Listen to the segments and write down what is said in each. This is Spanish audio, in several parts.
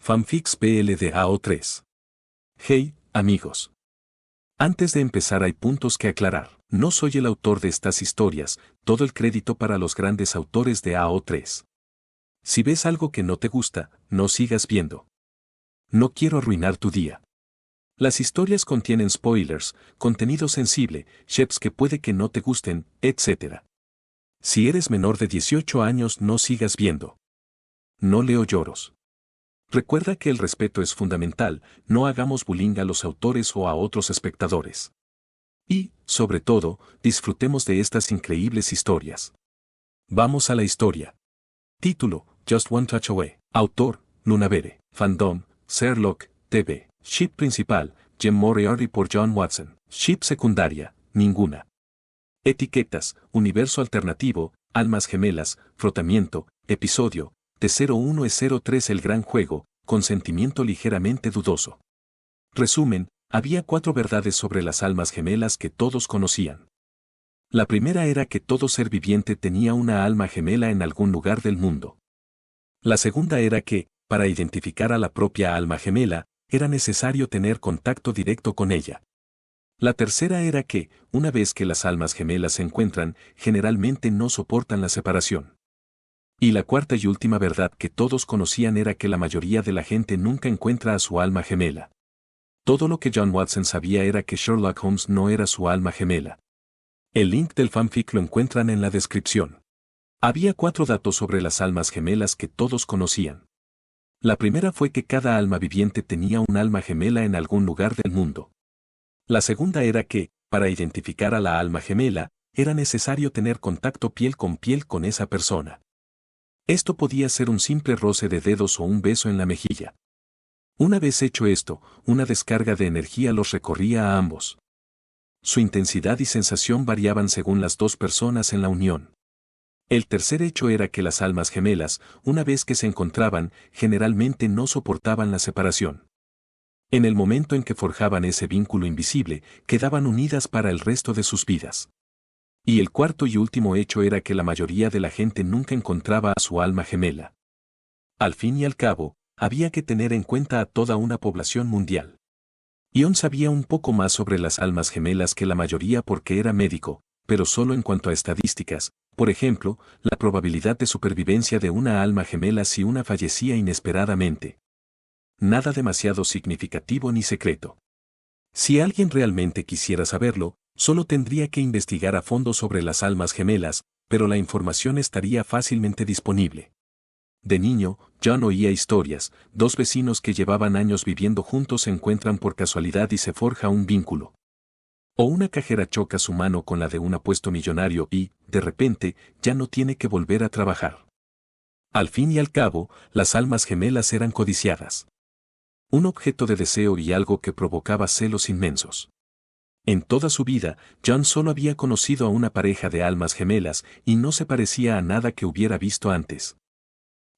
Fanfics PL de AO3. Hey, amigos. Antes de empezar hay puntos que aclarar. No soy el autor de estas historias, todo el crédito para los grandes autores de AO3. Si ves algo que no te gusta, no sigas viendo. No quiero arruinar tu día. Las historias contienen spoilers, contenido sensible, chefs que puede que no te gusten, etc. Si eres menor de 18 años no sigas viendo. No leo lloros. Recuerda que el respeto es fundamental, no hagamos bullying a los autores o a otros espectadores. Y, sobre todo, disfrutemos de estas increíbles historias. Vamos a la historia. Título, Just One Touch Away. Autor, Lunavere. Fandom, Sherlock, TV. Ship principal, Jem Moriarty por John Watson. Ship secundaria, ninguna. Etiquetas, universo alternativo, almas gemelas, frotamiento, episodio, T01E03 el gran juego, consentimiento ligeramente dudoso. Resumen, había 4 verdades sobre las almas gemelas que todos conocían. La primera era que todo ser viviente tenía una alma gemela en algún lugar del mundo. La segunda era que, para identificar a la propia alma gemela, era necesario tener contacto directo con ella. La tercera era que, una vez que las almas gemelas se encuentran, generalmente no soportan la separación. Y la cuarta y última verdad que todos conocían era que la mayoría de la gente nunca encuentra a su alma gemela. Todo lo que John Watson sabía era que Sherlock Holmes no era su alma gemela. El link del fanfic lo encuentran en la descripción. Había 4 datos sobre las almas gemelas que todos conocían. La primera fue que cada alma viviente tenía un alma gemela en algún lugar del mundo. La segunda era que, para identificar a la alma gemela, era necesario tener contacto piel con esa persona. Esto podía ser un simple roce de dedos o un beso en la mejilla. Una vez hecho esto, una descarga de energía los recorría a ambos. Su intensidad y sensación variaban según las 2 personas en la unión. El tercer hecho era que las almas gemelas, una vez que se encontraban, generalmente no soportaban la separación. En el momento en que forjaban ese vínculo invisible, quedaban unidas para el resto de sus vidas. Y el cuarto y último hecho era que la mayoría de la gente nunca encontraba a su alma gemela. Al fin y al cabo, había que tener en cuenta a toda una población mundial. Ion sabía un poco más sobre las almas gemelas que la mayoría porque era médico, pero solo en cuanto a estadísticas, por ejemplo, la probabilidad de supervivencia de una alma gemela si una fallecía inesperadamente. Nada demasiado significativo ni secreto. Si alguien realmente quisiera saberlo, solo tendría que investigar a fondo sobre las almas gemelas, pero la información estaría fácilmente disponible. De niño, John oía historias, 2 vecinos que llevaban años viviendo juntos se encuentran por casualidad y se forja un vínculo. O una cajera choca su mano con la de un apuesto millonario y, de repente, ya no tiene que volver a trabajar. Al fin y al cabo, las almas gemelas eran codiciadas. Un objeto de deseo y algo que provocaba celos inmensos. En toda su vida, John solo había conocido a una pareja de almas gemelas y no se parecía a nada que hubiera visto antes.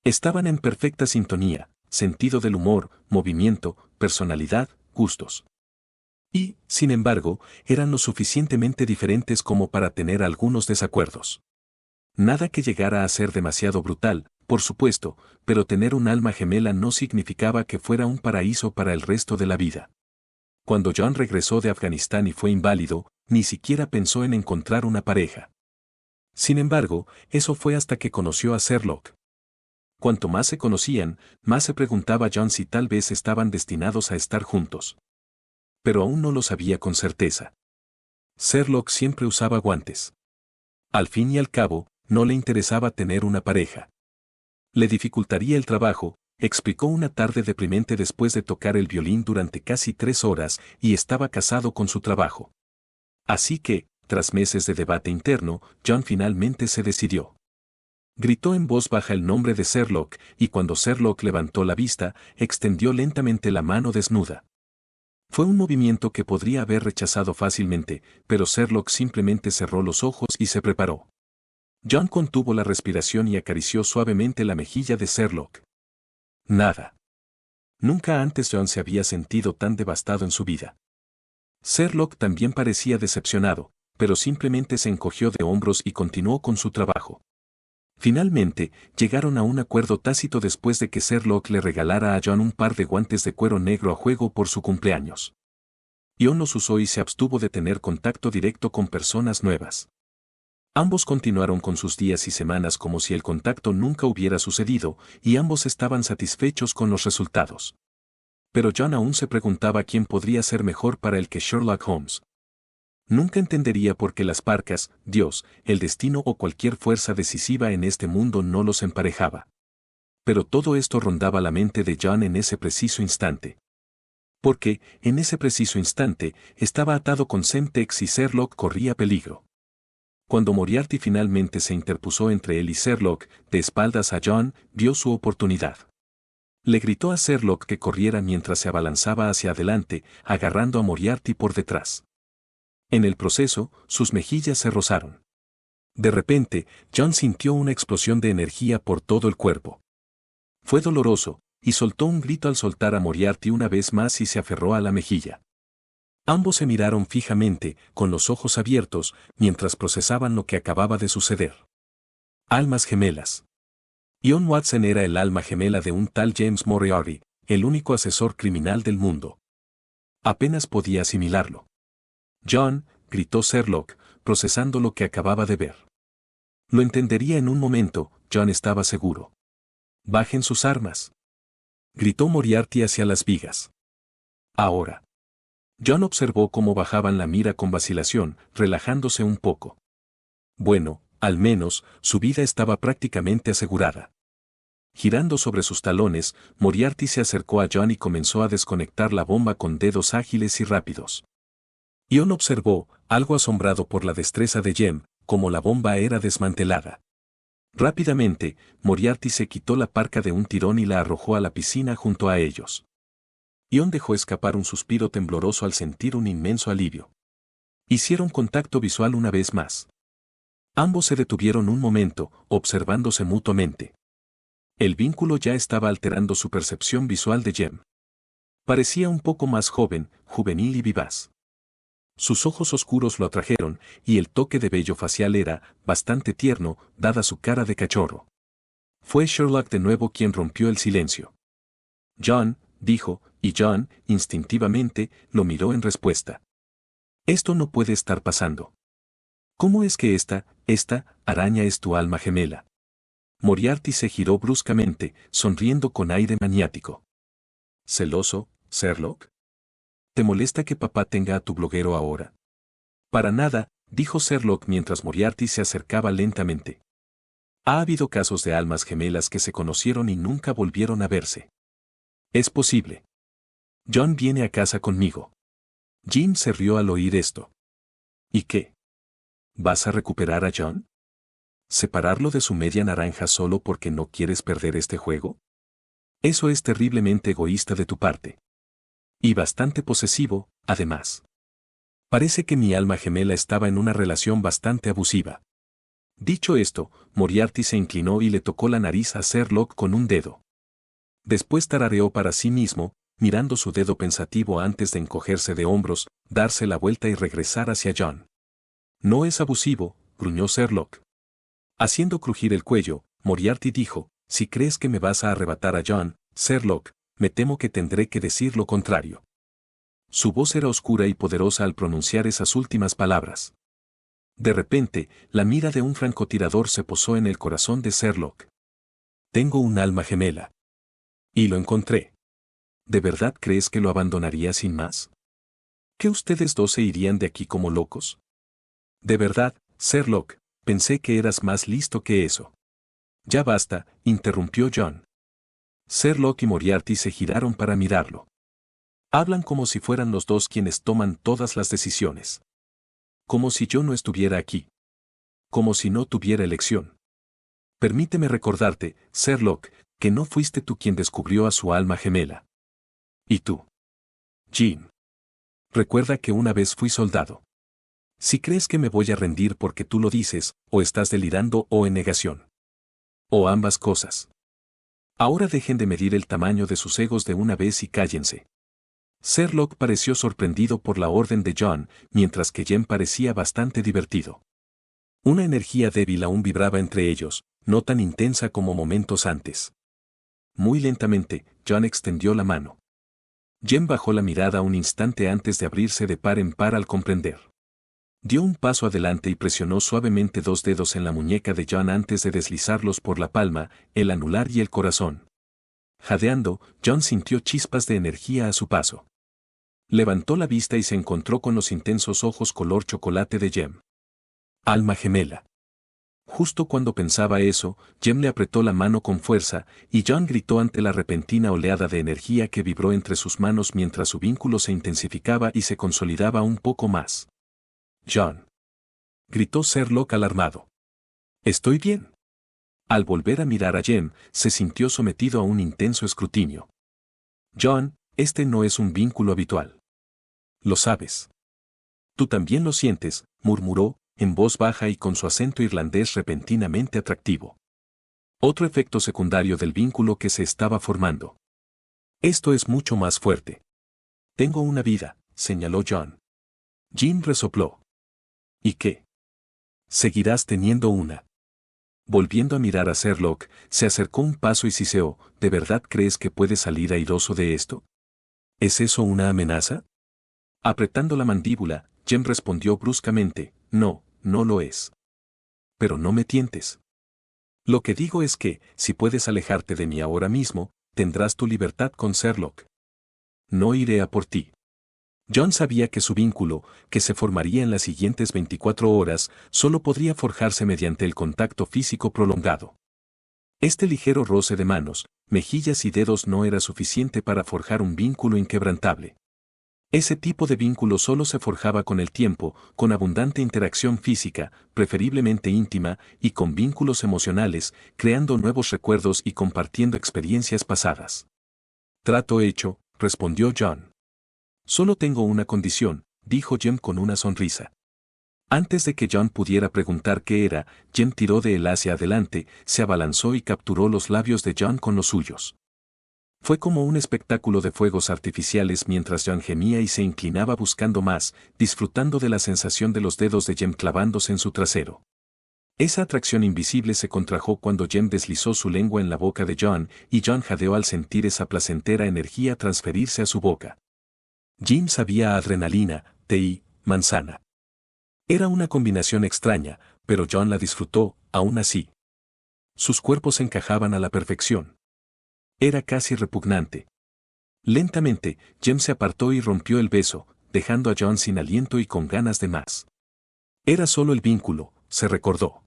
Estaban en perfecta sintonía, sentido del humor, movimiento, personalidad, gustos. Y, sin embargo, eran lo suficientemente diferentes como para tener algunos desacuerdos. Nada que llegara a ser demasiado brutal, por supuesto, pero tener un alma gemela no significaba que fuera un paraíso para el resto de la vida. Cuando John regresó de Afganistán y fue inválido, ni siquiera pensó en encontrar una pareja. Sin embargo, eso fue hasta que conoció a Sherlock. Cuanto más se conocían, más se preguntaba John si tal vez estaban destinados a estar juntos. Pero aún no lo sabía con certeza. Sherlock siempre usaba guantes. Al fin y al cabo, no le interesaba tener una pareja. Le dificultaría el trabajo, explicó una tarde deprimente después de tocar el violín durante casi 3 horas y estaba casado con su trabajo. Así que, tras meses de debate interno, John finalmente se decidió. Gritó en voz baja el nombre de Sherlock y cuando Sherlock levantó la vista, extendió lentamente la mano desnuda. Fue un movimiento que podría haber rechazado fácilmente, pero Sherlock simplemente cerró los ojos y se preparó. John contuvo la respiración y acarició suavemente la mejilla de Sherlock. Nada. Nunca antes John se había sentido tan devastado en su vida. Sherlock también parecía decepcionado, pero simplemente se encogió de hombros y continuó con su trabajo. Finalmente, llegaron a un acuerdo tácito después de que Sherlock le regalara a John un par de guantes de cuero negro a juego por su cumpleaños. John los usó y se abstuvo de tener contacto directo con personas nuevas. Ambos continuaron con sus días y semanas como si el contacto nunca hubiera sucedido, y ambos estaban satisfechos con los resultados. Pero John aún se preguntaba quién podría ser mejor para él que Sherlock Holmes. Nunca entendería por qué las parcas, Dios, el destino o cualquier fuerza decisiva en este mundo no los emparejaba. Pero todo esto rondaba la mente de John en ese preciso instante. Porque, en ese preciso instante, estaba atado con Semtex y Sherlock corría peligro. Cuando Moriarty finalmente se interpuso entre él y Sherlock, de espaldas a John, vio su oportunidad. Le gritó a Sherlock que corriera mientras se abalanzaba hacia adelante, agarrando a Moriarty por detrás. En el proceso, sus mejillas se rozaron. De repente, John sintió una explosión de energía por todo el cuerpo. Fue doloroso, y soltó un grito al soltar a Moriarty una vez más y se aferró a la mejilla. Ambos se miraron fijamente, con los ojos abiertos, mientras procesaban lo que acababa de suceder. Almas gemelas. John Watson era el alma gemela de un tal James Moriarty, el único asesor criminal del mundo. Apenas podía asimilarlo. John, gritó Sherlock, procesando lo que acababa de ver. Lo entendería en un momento, John estaba seguro. Bajen sus armas. Gritó Moriarty hacia las vigas. Ahora. John observó cómo bajaban la mira con vacilación, relajándose un poco. Bueno, al menos, su vida estaba prácticamente asegurada. Girando sobre sus talones, Moriarty se acercó a John y comenzó a desconectar la bomba con dedos ágiles y rápidos. John observó, algo asombrado por la destreza de Jem, cómo la bomba era desmantelada. Rápidamente, Moriarty se quitó la parca de un tirón y la arrojó a la piscina junto a ellos. John dejó escapar un suspiro tembloroso al sentir un inmenso alivio. Hicieron contacto visual una vez más. Ambos se detuvieron un momento, observándose mutuamente. El vínculo ya estaba alterando su percepción visual de Jem. Parecía un poco más joven, juvenil y vivaz. Sus ojos oscuros lo atrajeron, y el toque de vello facial era bastante tierno, dada su cara de cachorro. Fue Sherlock de nuevo quien rompió el silencio. John, dijo, y John, instintivamente, lo miró en respuesta. Esto no puede estar pasando. ¿Cómo es que esta araña es tu alma gemela? Moriarty se giró bruscamente, sonriendo con aire maniático. ¿Celoso, Sherlock? ¿Te molesta que papá tenga a tu bloguero ahora? Para nada, dijo Sherlock mientras Moriarty se acercaba lentamente. Ha habido casos de almas gemelas que se conocieron y nunca volvieron a verse. Es posible. John viene a casa conmigo. Jim se rió al oír esto. ¿Y qué? ¿Vas a recuperar a John? ¿Separarlo de su media naranja solo porque no quieres perder este juego? Eso es terriblemente egoísta de tu parte. Y bastante posesivo, además. Parece que mi alma gemela estaba en una relación bastante abusiva. Dicho esto, Moriarty se inclinó y le tocó la nariz a Sherlock con un dedo. Después tarareó para sí mismo, mirando su dedo pensativo antes de encogerse de hombros, darse la vuelta y regresar hacia John. No es abusivo, gruñó Sherlock. Haciendo crujir el cuello, Moriarty dijo, si crees que me vas a arrebatar a John, Sherlock, me temo que tendré que decir lo contrario. Su voz era oscura y poderosa al pronunciar esas últimas palabras. De repente, la mira de un francotirador se posó en el corazón de Sherlock. Tengo un alma gemela. Y lo encontré. ¿De verdad crees que lo abandonaría sin más? ¿Que ustedes dos se irían de aquí como locos? De verdad, Sherlock, pensé que eras más listo que eso. Ya basta, interrumpió John. Sherlock y Moriarty se giraron para mirarlo. Hablan como si fueran los dos quienes toman todas las decisiones. Como si yo no estuviera aquí. Como si no tuviera elección. Permíteme recordarte, Sherlock, que no fuiste tú quien descubrió a su alma gemela. ¿Y tú? Jim. Recuerda que una vez fui soldado. Si crees que me voy a rendir porque tú lo dices, o estás delirando o en negación. O ambas cosas. Ahora dejen de medir el tamaño de sus egos de una vez y cállense. Sherlock pareció sorprendido por la orden de John, mientras que Jem parecía bastante divertido. Una energía débil aún vibraba entre ellos, no tan intensa como momentos antes. Muy lentamente, John extendió la mano. Jem bajó la mirada un instante antes de abrirse de par en par al comprender. Dio un paso adelante y presionó suavemente 2 dedos en la muñeca de John antes de deslizarlos por la palma, el anular y el corazón. Jadeando, John sintió chispas de energía a su paso. Levantó la vista y se encontró con los intensos ojos color chocolate de Jem. Alma gemela. Justo cuando pensaba eso, Jem le apretó la mano con fuerza, y John gritó ante la repentina oleada de energía que vibró entre sus manos mientras su vínculo se intensificaba y se consolidaba un poco más. «John», gritó Sherlock alarmado. «¿Estoy bien?». Al volver a mirar a Jem, se sintió sometido a un intenso escrutinio. «John, este no es un vínculo habitual. Lo sabes. Tú también lo sientes», murmuró, en voz baja y con su acento irlandés repentinamente atractivo. Otro efecto secundario del vínculo que se estaba formando. «Esto es mucho más fuerte. Tengo una vida», señaló John. Jim resopló. «¿Y qué? Seguirás teniendo una». Volviendo a mirar a Sherlock, se acercó un paso y siseó, «¿De verdad crees que puedes salir airoso de esto? ¿Es eso una amenaza?». Apretando la mandíbula, Jem respondió bruscamente, «No, no lo es. Pero no me tientes. Lo que digo es que, si puedes alejarte de mí ahora mismo, tendrás tu libertad con Sherlock. No iré a por ti». John sabía que su vínculo, que se formaría en las siguientes 24 horas, solo podría forjarse mediante el contacto físico prolongado. Este ligero roce de manos, mejillas y dedos no era suficiente para forjar un vínculo inquebrantable. Ese tipo de vínculo solo se forjaba con el tiempo, con abundante interacción física, preferiblemente íntima, y con vínculos emocionales, creando nuevos recuerdos y compartiendo experiencias pasadas. «Trato hecho», respondió John. «Solo tengo una condición», dijo Jem con una sonrisa. Antes de que John pudiera preguntar qué era, Jem tiró de él hacia adelante, se abalanzó y capturó los labios de John con los suyos. Fue como un espectáculo de fuegos artificiales mientras John gemía y se inclinaba buscando más, disfrutando de la sensación de los dedos de Jem clavándose en su trasero. Esa atracción invisible se contrajo cuando Jem deslizó su lengua en la boca de John, y John jadeó al sentir esa placentera energía transferirse a su boca. Jim sabía a adrenalina, té y manzana. Era una combinación extraña, pero John la disfrutó, aún así. Sus cuerpos encajaban a la perfección. Era casi repugnante. Lentamente, Jem se apartó y rompió el beso, dejando a John sin aliento y con ganas de más. Era solo el vínculo, se recordó.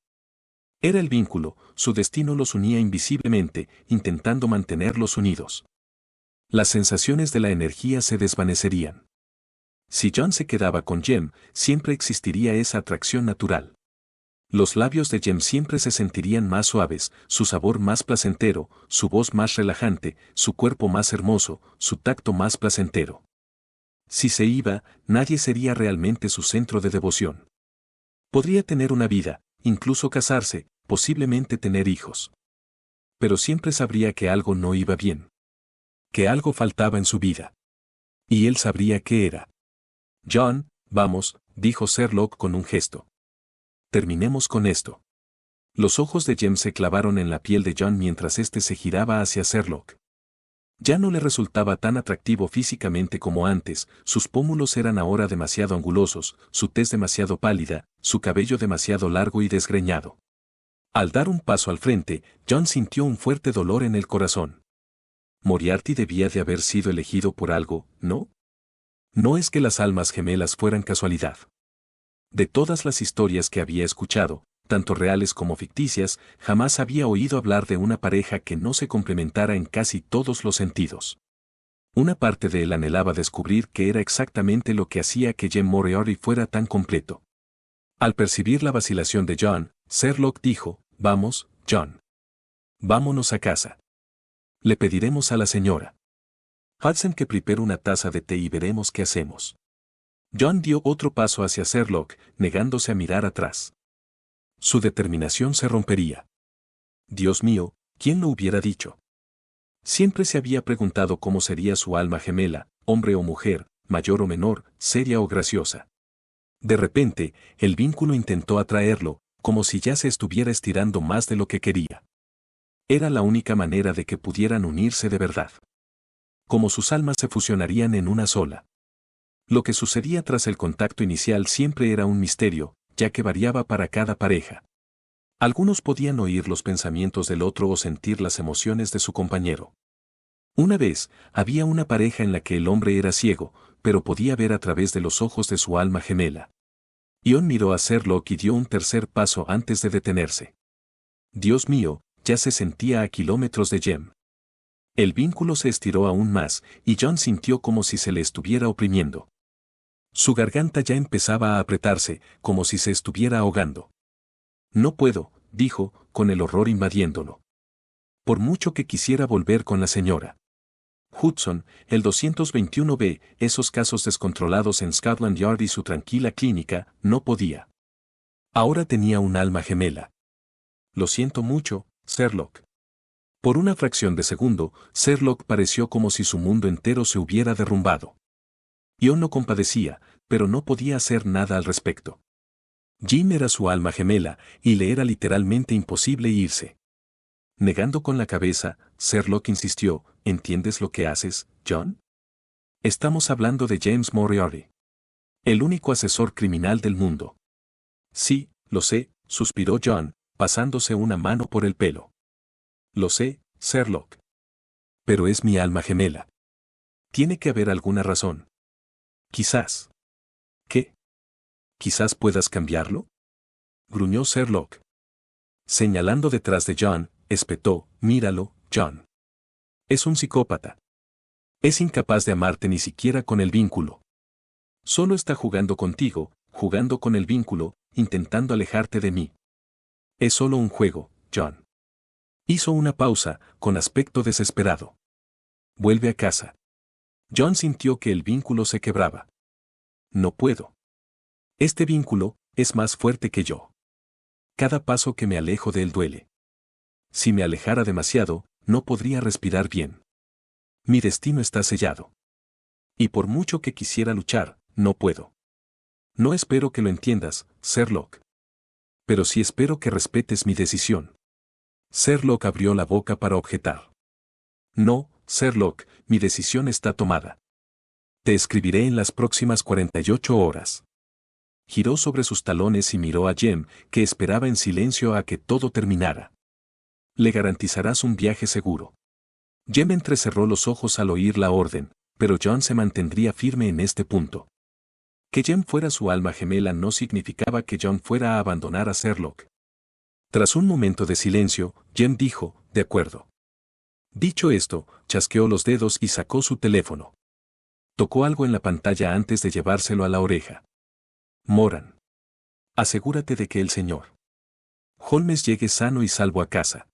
Era el vínculo, su destino los unía invisiblemente, intentando mantenerlos unidos. Las sensaciones de la energía se desvanecerían. Si John se quedaba con Jem, siempre existiría esa atracción natural. Los labios de Jem siempre se sentirían más suaves, su sabor más placentero, su voz más relajante, su cuerpo más hermoso, su tacto más placentero. Si se iba, nadie sería realmente su centro de devoción. Podría tener una vida, incluso casarse, posiblemente tener hijos. Pero siempre sabría que algo no iba bien. Que algo faltaba en su vida. Y él sabría qué era. «John, vamos», dijo Sherlock con un gesto. «Terminemos con esto». Los ojos de Jem se clavaron en la piel de John mientras éste se giraba hacia Sherlock. Ya no le resultaba tan atractivo físicamente como antes, sus pómulos eran ahora demasiado angulosos, su tez demasiado pálida, su cabello demasiado largo y desgreñado. Al dar un paso al frente, John sintió un fuerte dolor en el corazón. Moriarty debía de haber sido elegido por algo, ¿no? No es que las almas gemelas fueran casualidad. De todas las historias que había escuchado, tanto reales como ficticias, jamás había oído hablar de una pareja que no se complementara en casi todos los sentidos. Una parte de él anhelaba descubrir qué era exactamente lo que hacía que Jem Moriarty fuera tan completo. Al percibir la vacilación de John, Sherlock dijo, «Vamos, John. Vámonos a casa. Le pediremos a la señora Hudson que prepare una taza de té y veremos qué hacemos». John dio otro paso hacia Sherlock, negándose a mirar atrás. Su determinación se rompería. Dios mío, ¿quién lo hubiera dicho? Siempre se había preguntado cómo sería su alma gemela, hombre o mujer, mayor o menor, seria o graciosa. De repente, el vínculo intentó atraerlo, como si ya se estuviera estirando más de lo que quería. Era la única manera de que pudieran unirse de verdad. Como sus almas se fusionarían en una sola. Lo que sucedía tras el contacto inicial siempre era un misterio, ya que variaba para cada pareja. Algunos podían oír los pensamientos del otro o sentir las emociones de su compañero. Una vez, había una pareja en la que el hombre era ciego, pero podía ver a través de los ojos de su alma gemela. Ion miró a Sherlock y dio un tercer paso antes de detenerse. Dios mío, ya se sentía a kilómetros de Jem. El vínculo se estiró aún más, y John sintió como si se le estuviera oprimiendo. Su garganta ya empezaba a apretarse, como si se estuviera ahogando. No puedo, dijo, con el horror invadiéndolo. Por mucho que quisiera volver con la señora Hudson, el 221B, esos casos descontrolados en Scotland Yard y su tranquila clínica, no podía. Ahora tenía un alma gemela. Lo siento mucho, Sherlock. Por una fracción de segundo, Sherlock pareció como si su mundo entero se hubiera derrumbado. Ion no compadecía, pero no podía hacer nada al respecto. Jim era su alma gemela, y le era literalmente imposible irse. Negando con la cabeza, Sherlock insistió, ¿entiendes lo que haces, John? Estamos hablando de James Moriarty. El único asesor criminal del mundo. Sí, lo sé, suspiró John, pasándose una mano por el pelo. Lo sé, Sherlock. Pero es mi alma gemela. Tiene que haber alguna razón. Quizás. ¿Qué? ¿Quizás puedas cambiarlo? Gruñó Sherlock. Señalando detrás de John, espetó, míralo, John. Es un psicópata. Es incapaz de amarte ni siquiera con el vínculo. Solo está jugando contigo, jugando con el vínculo, intentando alejarte de mí. Es solo un juego, John. Hizo una pausa, con aspecto desesperado. Vuelve a casa. John sintió que el vínculo se quebraba. No puedo. Este vínculo es más fuerte que yo. Cada paso que me alejo de él duele. Si me alejara demasiado, no podría respirar bien. Mi destino está sellado. Y por mucho que quisiera luchar, no puedo. No espero que lo entiendas, Sherlock. Pero sí espero que respetes mi decisión. Sherlock abrió la boca para objetar. No, Sherlock, mi decisión está tomada. Te escribiré en las próximas 48 horas. Giró sobre sus talones y miró a Jem, que esperaba en silencio a que todo terminara. Le garantizarás un viaje seguro. Jem entrecerró los ojos al oír la orden, pero John se mantendría firme en este punto. Que Jem fuera su alma gemela no significaba que John fuera a abandonar a Sherlock. Tras un momento de silencio, Jem dijo, de acuerdo. Dicho esto, chasqueó los dedos y sacó su teléfono. Tocó algo en la pantalla antes de llevárselo a la oreja. Moran. Asegúrate de que el señor Holmes llegue sano y salvo a casa.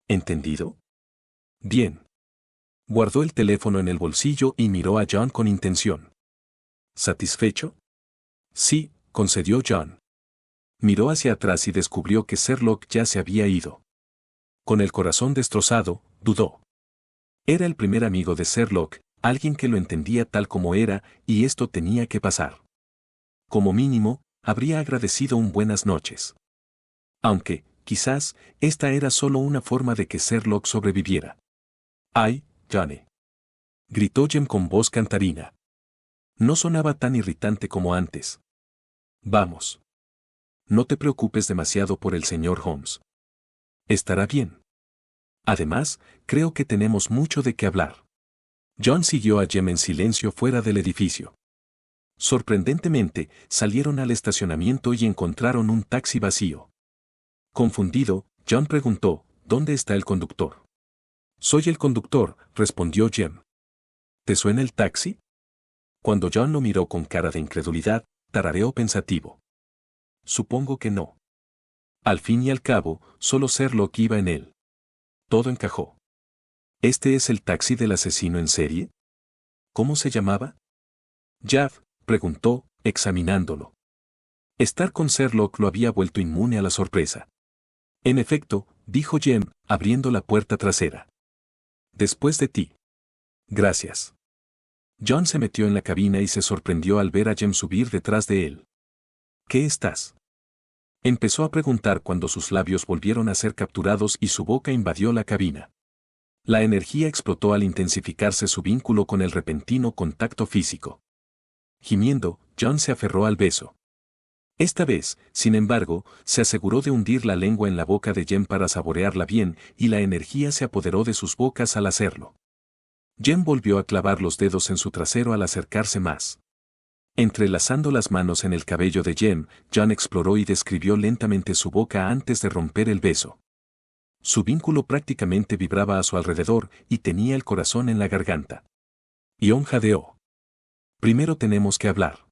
¿Entendido? Bien. Guardó el teléfono en el bolsillo y miró a John con intención. ¿Satisfecho? Sí, concedió John. Miró hacia atrás y descubrió que Sherlock ya se había ido. Con el corazón destrozado, dudó. Era el primer amigo de Sherlock, alguien que lo entendía tal como era, y esto tenía que pasar. Como mínimo, habría agradecido un buenas noches. Aunque, quizás, esta era solo una forma de que Sherlock sobreviviera. ¡Ay, Johnny! Gritó Jem con voz cantarina. No sonaba tan irritante como antes. Vamos. No te preocupes demasiado por el señor Holmes. Estará bien. Además, creo que tenemos mucho de qué hablar. John siguió a Jem en silencio fuera del edificio. Sorprendentemente, salieron al estacionamiento y encontraron un taxi vacío. Confundido, John preguntó, ¿dónde está el conductor? Soy el conductor, respondió Jem. ¿Te suena el taxi? Cuando John lo miró con cara de incredulidad, tarareó pensativo. Supongo que no. Al fin y al cabo, solo Sherlock iba en él. Todo encajó. ¿Este es el taxi del asesino en serie? ¿Cómo se llamaba? Jav, preguntó, examinándolo. Estar con Sherlock lo había vuelto inmune a la sorpresa. En efecto, dijo Jem, abriendo la puerta trasera. Después de ti. Gracias. John se metió en la cabina y se sorprendió al ver a Jem subir detrás de él. ¿Qué estás Empezó a preguntar cuando sus labios volvieron a ser capturados y su boca invadió la cabina. La energía explotó al intensificarse su vínculo con el repentino contacto físico. Gimiendo, John se aferró al beso. Esta vez, sin embargo, se aseguró de hundir la lengua en la boca de Jem para saborearla bien, y la energía se apoderó de sus bocas al hacerlo. Jem volvió a clavar los dedos en su trasero al acercarse más. Entrelazando las manos en el cabello de Jem, John exploró y describió lentamente su boca antes de romper el beso. Su vínculo prácticamente vibraba a su alrededor y tenía el corazón en la garganta. Ion jadeó. Primero tenemos que hablar.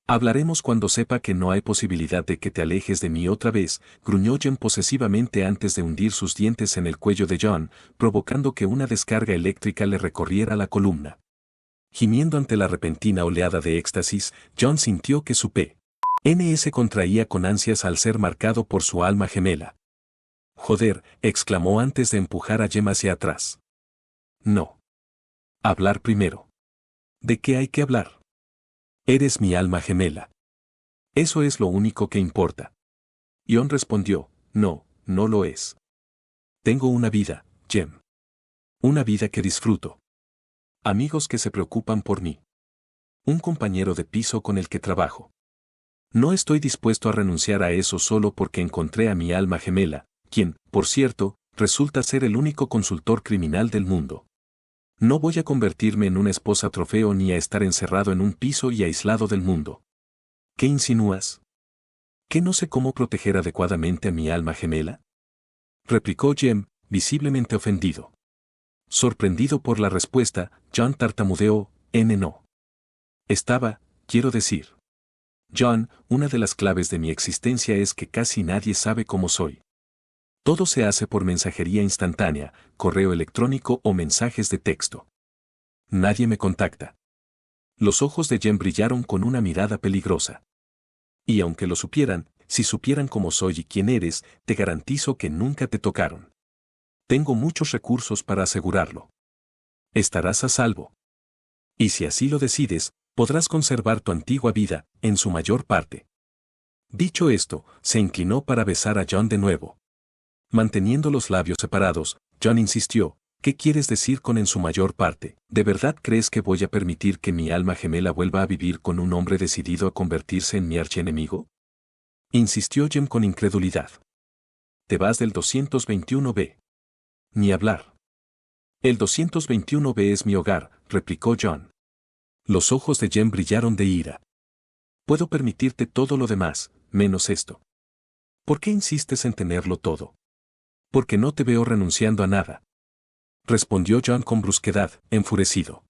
Hablaremos cuando sepa que no hay posibilidad de que te alejes de mí otra vez, gruñó Jem posesivamente antes de hundir sus dientes en el cuello de John, provocando que una descarga eléctrica le recorriera la columna. Gimiendo ante la repentina oleada de éxtasis, John sintió que su pene se contraía con ansias al ser marcado por su alma gemela. Joder, exclamó antes de empujar a Jem hacia atrás. No. Hablar primero. ¿De qué hay que hablar? Eres mi alma gemela. Eso es lo único que importa. Ion respondió, no, no lo es. Tengo una vida, Jem. Una vida que disfruto. Amigos que se preocupan por mí. Un compañero de piso con el que trabajo. No estoy dispuesto a renunciar a eso solo porque encontré a mi alma gemela, quien, por cierto, resulta ser el único consultor criminal del mundo. No voy a convertirme en una esposa trofeo ni a estar encerrado en un piso y aislado del mundo. ¿Qué insinúas? ¿Que no sé cómo proteger adecuadamente a mi alma gemela? Replicó Jem, visiblemente ofendido. Sorprendido por la respuesta, John tartamudeó, no. Quiero decir. John, una de las claves de mi existencia es que casi nadie sabe cómo soy. Todo se hace por mensajería instantánea, correo electrónico o mensajes de texto. Nadie me contacta. Los ojos de Jem brillaron con una mirada peligrosa. Y aunque lo supieran, si supieran cómo soy y quién eres, te garantizo que nunca te tocaron. Tengo muchos recursos para asegurarlo. Estarás a salvo. Y si así lo decides, podrás conservar tu antigua vida, en su mayor parte. Dicho esto, se inclinó para besar a John de nuevo. Manteniendo los labios separados, John insistió, ¿qué quieres decir con en su mayor parte? ¿De verdad crees que voy a permitir que mi alma gemela vuelva a vivir con un hombre decidido a convertirse en mi archienemigo? Insistió Jem con incredulidad. Te vas del 221B. Ni hablar. El 221B es mi hogar, replicó John. Los ojos de Jem brillaron de ira. Puedo permitirte todo lo demás, menos esto. ¿Por qué insistes en tenerlo todo? Porque no te veo renunciando a nada. Respondió John con brusquedad, enfurecido.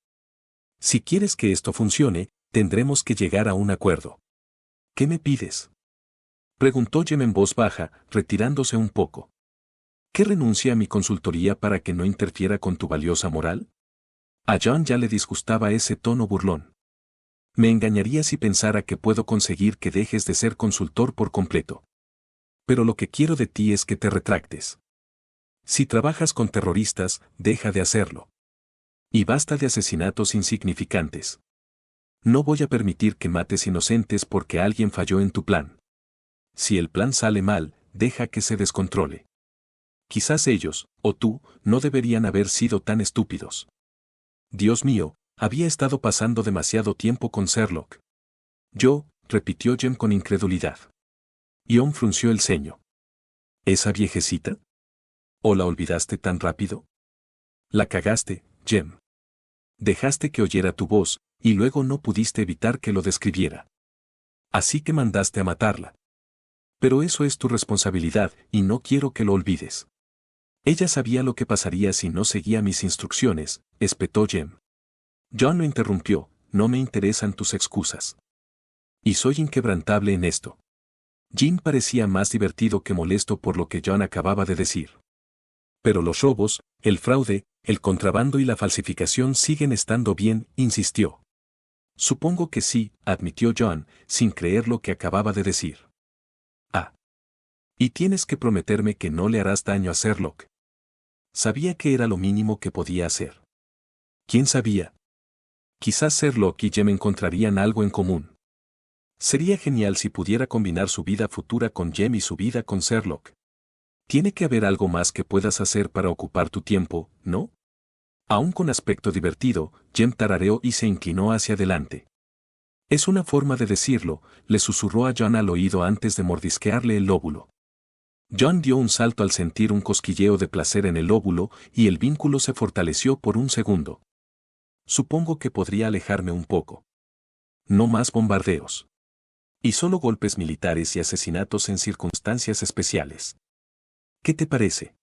Si quieres que esto funcione, tendremos que llegar a un acuerdo. ¿Qué me pides? Preguntó Jem en voz baja, retirándose un poco. ¿Que renuncie a mi consultoría para que no interfiera con tu valiosa moral? A John ya le disgustaba ese tono burlón. Me engañaría si pensara que puedo conseguir que dejes de ser consultor por completo. Pero lo que quiero de ti es que te retractes. Si trabajas con terroristas, deja de hacerlo. Y basta de asesinatos insignificantes. No voy a permitir que mates inocentes porque alguien falló en tu plan. Si el plan sale mal, deja que se descontrole. Quizás ellos, o tú, no deberían haber sido tan estúpidos. Dios mío, había estado pasando demasiado tiempo con Sherlock. Repitió Jem con incredulidad. Ion frunció el ceño. ¿Esa viejecita? ¿O la olvidaste tan rápido? La cagaste, Jem. Dejaste que oyera tu voz, y luego no pudiste evitar que lo describiera. Así que mandaste a matarla. Pero eso es tu responsabilidad, y no quiero que lo olvides. Ella sabía lo que pasaría si no seguía mis instrucciones, espetó Jem. John lo interrumpió, no me interesan tus excusas. Y soy inquebrantable en esto. Jim parecía más divertido que molesto por lo que John acababa de decir. Pero los robos, el fraude, el contrabando y la falsificación siguen estando bien, insistió. Supongo que sí, admitió John, sin creer lo que acababa de decir. Ah. Y tienes que prometerme que no le harás daño a Sherlock. Sabía que era lo mínimo que podía hacer. ¿Quién sabía? Quizás Sherlock y Jem encontrarían algo en común. Sería genial si pudiera combinar su vida futura con Jem y su vida con Sherlock. Tiene que haber algo más que puedas hacer para ocupar tu tiempo, ¿no? Aún con aspecto divertido, Jem tarareó y se inclinó hacia adelante. Es una forma de decirlo, le susurró a John al oído antes de mordisquearle el lóbulo. John dio un salto al sentir un cosquilleo de placer en el lóbulo y el vínculo se fortaleció por un segundo. Supongo que podría alejarme un poco. No más bombardeos. Y solo golpes militares y asesinatos en circunstancias especiales. ¿Qué te parece?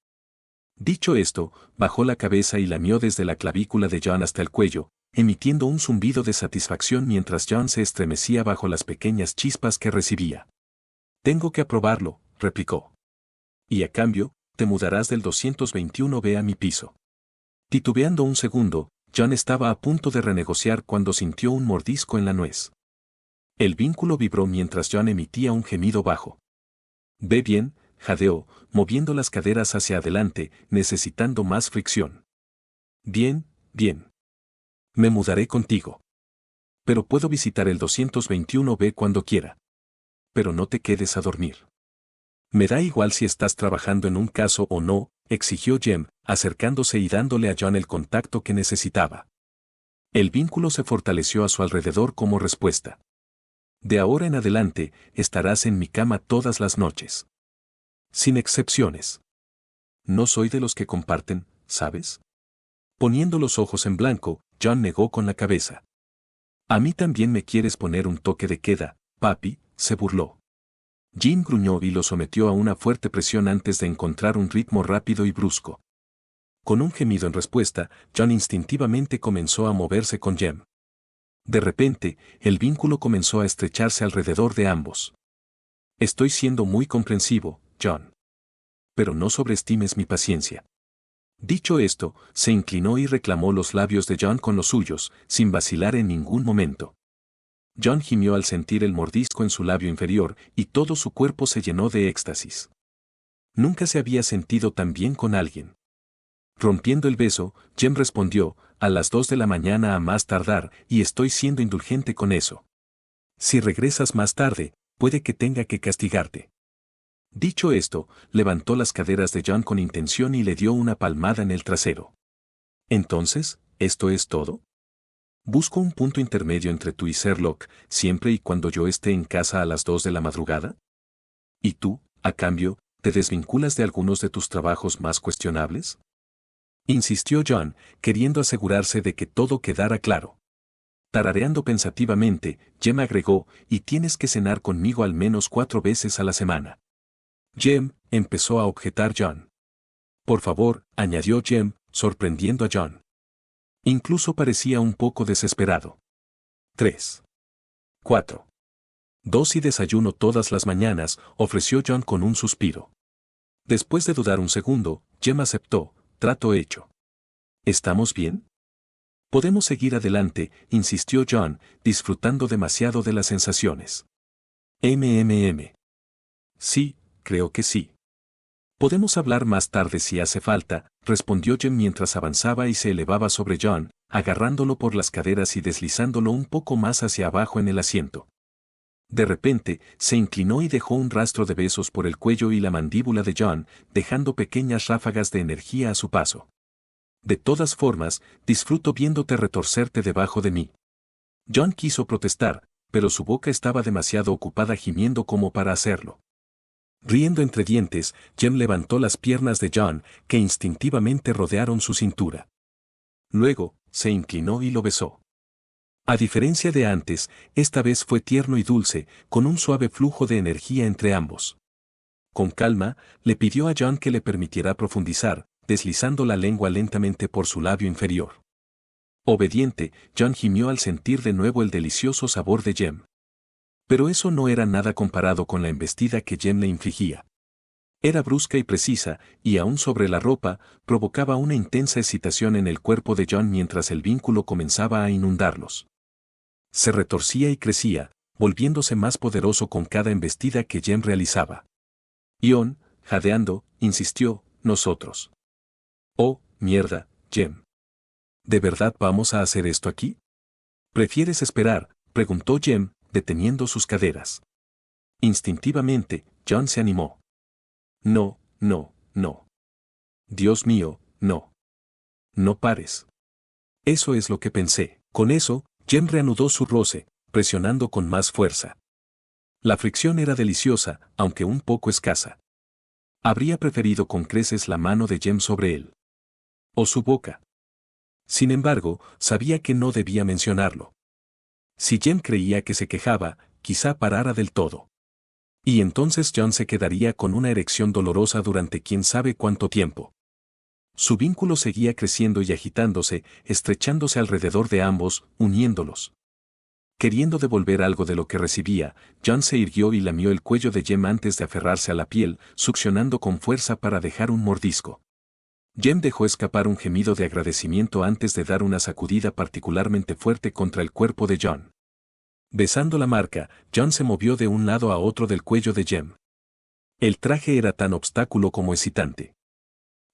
Dicho esto, bajó la cabeza y lamió desde la clavícula de John hasta el cuello, emitiendo un zumbido de satisfacción mientras John se estremecía bajo las pequeñas chispas que recibía. Tengo que aprobarlo, replicó. Y a cambio, te mudarás del 221B a mi piso. Titubeando un segundo, John estaba a punto de renegociar cuando sintió un mordisco en la nuez. El vínculo vibró mientras John emitía un gemido bajo. Ve bien, jadeó, moviendo las caderas hacia adelante, necesitando más fricción. Bien, bien. Me mudaré contigo. Pero puedo visitar el 221B cuando quiera. Pero no te quedes a dormir. Me da igual si estás trabajando en un caso o no, exigió Jem, acercándose y dándole a John el contacto que necesitaba. El vínculo se fortaleció a su alrededor como respuesta. De ahora en adelante, estarás en mi cama todas las noches. Sin excepciones. No soy de los que comparten, ¿sabes? Poniendo los ojos en blanco, John negó con la cabeza. A mí también me quieres poner un toque de queda, papi, se burló. Jim gruñó y lo sometió a una fuerte presión antes de encontrar un ritmo rápido y brusco. Con un gemido en respuesta, John instintivamente comenzó a moverse con Jem. De repente, el vínculo comenzó a estrecharse alrededor de ambos. Estoy siendo muy comprensivo, John. Pero no sobreestimes mi paciencia. Dicho esto, se inclinó y reclamó los labios de John con los suyos, sin vacilar en ningún momento. John gimió al sentir el mordisco en su labio inferior y todo su cuerpo se llenó de éxtasis. Nunca se había sentido tan bien con alguien. Rompiendo el beso, Jem respondió, a las 2 de la mañana a más tardar, y estoy siendo indulgente con eso. Si regresas más tarde, puede que tenga que castigarte. Dicho esto, levantó las caderas de John con intención y le dio una palmada en el trasero. Entonces, ¿esto es todo? ¿Busco un punto intermedio entre tú y Sherlock, siempre y cuando yo esté en casa a las 2 de la madrugada? ¿Y tú, a cambio, te desvinculas de algunos de tus trabajos más cuestionables? Insistió John, queriendo asegurarse de que todo quedara claro. Tarareando pensativamente, Jem agregó, y tienes que cenar conmigo al menos 4 veces a la semana. Jem, empezó a objetar John. Por favor, añadió Jem, sorprendiendo a John. Incluso parecía un poco desesperado. 3. 4. 2 y desayuno todas las mañanas, ofreció John con un suspiro. Después de dudar un segundo, Jem aceptó, trato hecho. ¿Estamos bien? Podemos seguir adelante, insistió John, disfrutando demasiado de las sensaciones. Sí, creo que sí. Podemos hablar más tarde si hace falta, respondió Jem mientras avanzaba y se elevaba sobre John, agarrándolo por las caderas y deslizándolo un poco más hacia abajo en el asiento. De repente, se inclinó y dejó un rastro de besos por el cuello y la mandíbula de John, dejando pequeñas ráfagas de energía a su paso. De todas formas, disfruto viéndote retorcerte debajo de mí. John quiso protestar, pero su boca estaba demasiado ocupada gimiendo como para hacerlo. Riendo entre dientes, Jem levantó las piernas de John, que instintivamente rodearon su cintura. Luego, se inclinó y lo besó. A diferencia de antes, esta vez fue tierno y dulce, con un suave flujo de energía entre ambos. Con calma, le pidió a John que le permitiera profundizar, deslizando la lengua lentamente por su labio inferior. Obediente, John gimió al sentir de nuevo el delicioso sabor de Jem. Pero eso no era nada comparado con la embestida que Jem le infligía. Era brusca y precisa, y aún sobre la ropa, provocaba una intensa excitación en el cuerpo de John mientras el vínculo comenzaba a inundarlos. Se retorcía y crecía, volviéndose más poderoso con cada embestida que Jem realizaba. John, jadeando, insistió, nosotros. Oh, mierda, Jem. ¿De verdad vamos a hacer esto aquí? ¿Prefieres esperar?, preguntó Jem, deteniendo sus caderas. Instintivamente, John se animó. No, no, no. Dios mío, no. No pares. Eso es lo que pensé. Con eso, Jem reanudó su roce, presionando con más fuerza. La fricción era deliciosa, aunque un poco escasa. Habría preferido con creces la mano de Jem sobre él. O su boca. Sin embargo, sabía que no debía mencionarlo. Si Jem creía que se quejaba, quizá parara del todo. Y entonces John se quedaría con una erección dolorosa durante quién sabe cuánto tiempo. Su vínculo seguía creciendo y agitándose, estrechándose alrededor de ambos, uniéndolos. Queriendo devolver algo de lo que recibía, John se irguió y lamió el cuello de Jem antes de aferrarse a la piel, succionando con fuerza para dejar un mordisco. Jem dejó escapar un gemido de agradecimiento antes de dar una sacudida particularmente fuerte contra el cuerpo de John. Besando la marca, John se movió de un lado a otro del cuello de Jem. El traje era tan obstáculo como excitante.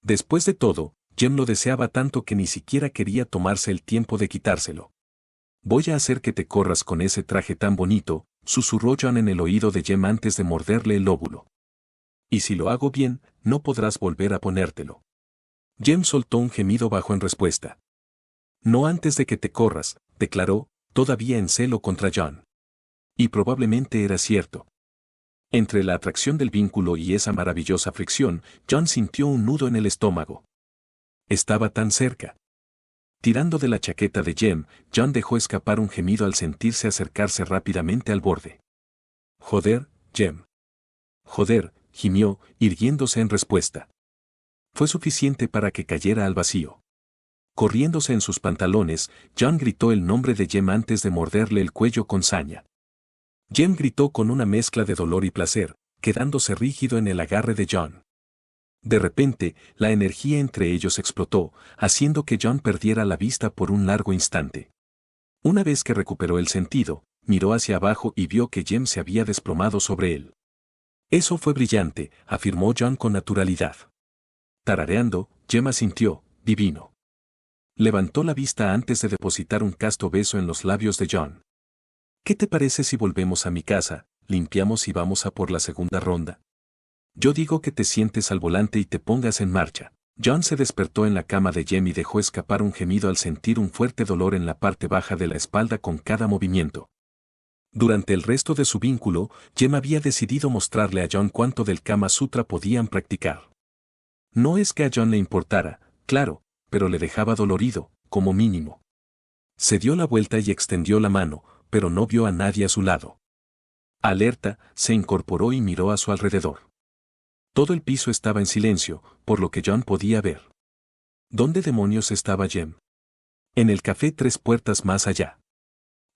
Después de todo, Jem lo deseaba tanto que ni siquiera quería tomarse el tiempo de quitárselo. Voy a hacer que te corras con ese traje tan bonito, susurró John en el oído de Jem antes de morderle el lóbulo. Y si lo hago bien, no podrás volver a ponértelo. Jem soltó un gemido bajo en respuesta. No antes de que te corras, declaró, todavía en celo contra John. Y probablemente era cierto. Entre la atracción del vínculo y esa maravillosa fricción, John sintió un nudo en el estómago. Estaba tan cerca. Tirando de la chaqueta de Jem, John dejó escapar un gemido al sentirse acercarse rápidamente al borde. Joder, Jem. Joder, gimió, irguiéndose en respuesta. Fue suficiente para que cayera al vacío. Corriéndose en sus pantalones, John gritó el nombre de Jem antes de morderle el cuello con saña. Jem gritó con una mezcla de dolor y placer, quedándose rígido en el agarre de John. De repente, la energía entre ellos explotó, haciendo que John perdiera la vista por un largo instante. Una vez que recuperó el sentido, miró hacia abajo y vio que Jem se había desplomado sobre él. Eso fue brillante, afirmó John con naturalidad. Tarareando, Jem asintió, divino. Levantó la vista antes de depositar un casto beso en los labios de John. ¿Qué te parece si volvemos a mi casa, limpiamos y vamos a por la segunda ronda? Yo digo que te sientes al volante y te pongas en marcha. John se despertó en la cama de Jem y dejó escapar un gemido al sentir un fuerte dolor en la parte baja de la espalda con cada movimiento. Durante el resto de su vínculo, Jem había decidido mostrarle a John cuánto del Kama Sutra podían practicar. No es que a John le importara, claro, pero le dejaba dolorido, como mínimo. Se dio la vuelta y extendió la mano, pero no vio a nadie a su lado. Alerta, se incorporó y miró a su alrededor. Todo el piso estaba en silencio, por lo que John podía ver. ¿Dónde demonios estaba Jem? En el café 3 puertas más allá.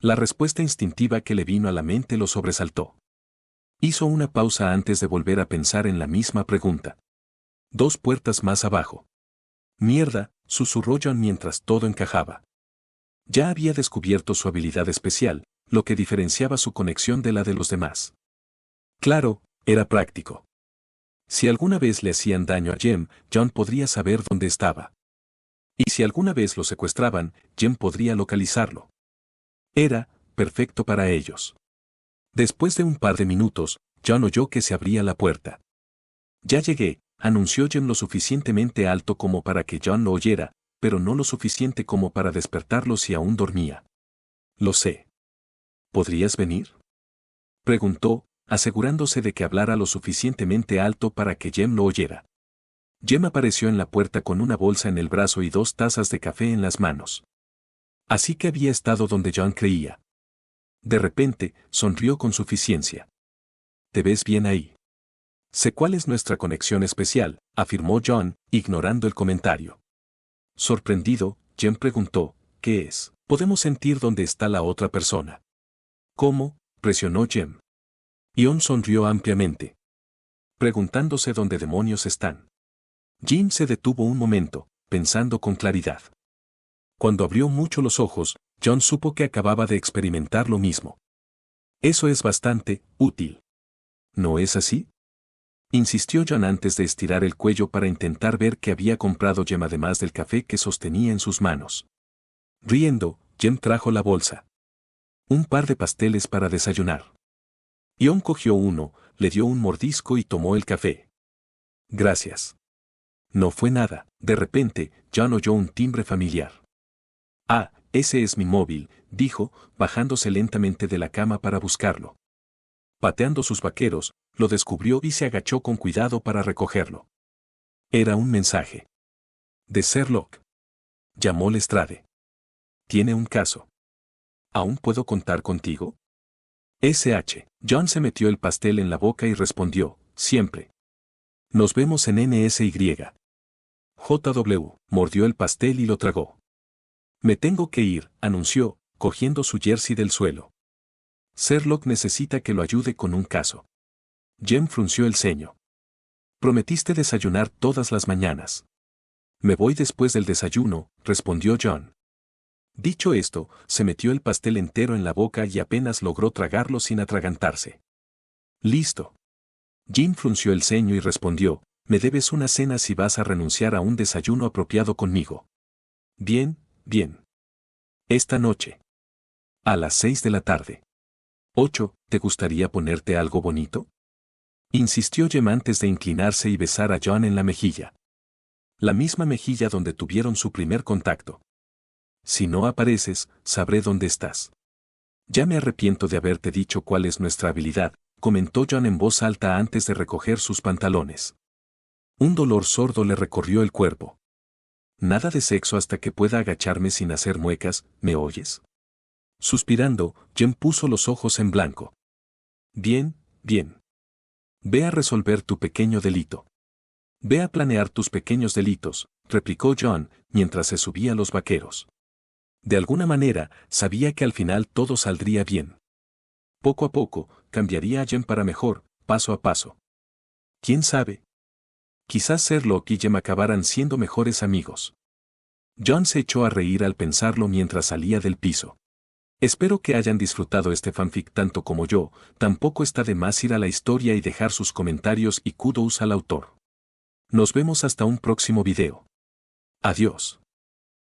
La respuesta instintiva que le vino a la mente lo sobresaltó. Hizo una pausa antes de volver a pensar en la misma pregunta. 2 puertas más abajo. Mierda, susurró John mientras todo encajaba. Ya había descubierto su habilidad especial, lo que diferenciaba su conexión de la de los demás. Claro, era práctico. Si alguna vez le hacían daño a Jem, John podría saber dónde estaba. Y si alguna vez lo secuestraban, Jem podría localizarlo. Era perfecto para ellos. Después de un par de minutos, John oyó que se abría la puerta. Ya llegué, anunció Jem lo suficientemente alto como para que John lo oyera, pero no lo suficiente como para despertarlo si aún dormía. Lo sé. ¿Podrías venir? Preguntó, asegurándose de que hablara lo suficientemente alto para que Jem lo oyera. Jem apareció en la puerta con una bolsa en el brazo y 2 tazas de café en las manos. Así que había estado donde John creía. De repente, sonrió con suficiencia. ¿Te ves bien ahí? Sé cuál es nuestra conexión especial, afirmó John, ignorando el comentario. Sorprendido, Jem preguntó, ¿qué es? Podemos sentir dónde está la otra persona. ¿Cómo? Presionó Jem. Ion sonrió ampliamente. Preguntándose dónde demonios están. Jim se detuvo un momento, pensando con claridad. Cuando abrió mucho los ojos, John supo que acababa de experimentar lo mismo. Eso es bastante útil. ¿No es así? Insistió John antes de estirar el cuello para intentar ver qué había comprado Jem además del café que sostenía en sus manos. Riendo, Jem trajo la bolsa. Un par de pasteles para desayunar. John cogió uno, le dio un mordisco y tomó el café. Gracias. No fue nada. De repente, John oyó un timbre familiar. Ah, ese es mi móvil, dijo, bajándose lentamente de la cama para buscarlo. Pateando sus vaqueros, lo descubrió y se agachó con cuidado para recogerlo. Era un mensaje. De Sherlock. Llamó Lestrade. Tiene un caso. ¿Aún puedo contar contigo? SH. John se metió el pastel en la boca y respondió, siempre. Nos vemos en NSY. JW. Mordió el pastel y lo tragó. Me tengo que ir, anunció, cogiendo su jersey del suelo. Sherlock necesita que lo ayude con un caso. Jem frunció el ceño. Prometiste desayunar todas las mañanas. Me voy después del desayuno, respondió John. Dicho esto, se metió el pastel entero en la boca y apenas logró tragarlo sin atragantarse. Listo. Jim frunció el ceño y respondió, me debes una cena si vas a renunciar a un desayuno apropiado conmigo. Bien, bien. Esta noche. A las 6 de la tarde. 8. ¿Te gustaría ponerte algo bonito? Insistió Jem antes de inclinarse y besar a John en la mejilla. La misma mejilla donde tuvieron su primer contacto. Si no apareces, sabré dónde estás. Ya me arrepiento de haberte dicho cuál es nuestra habilidad, comentó John en voz alta antes de recoger sus pantalones. Un dolor sordo le recorrió el cuerpo. Nada de sexo hasta que pueda agacharme sin hacer muecas, ¿me oyes? Suspirando, Jem puso los ojos en blanco. Bien, bien. Ve a resolver tu pequeño delito. Ve a planear tus pequeños delitos, replicó John, mientras se subía a los vaqueros. De alguna manera, sabía que al final todo saldría bien. Poco a poco, cambiaría a Jem para mejor, paso a paso. ¿Quién sabe? Quizás Sherlock y Jem acabaran siendo mejores amigos. John se echó a reír al pensarlo mientras salía del piso. Espero que hayan disfrutado este fanfic tanto como yo, tampoco está de más ir a la historia y dejar sus comentarios y kudos al autor. Nos vemos hasta un próximo video. Adiós.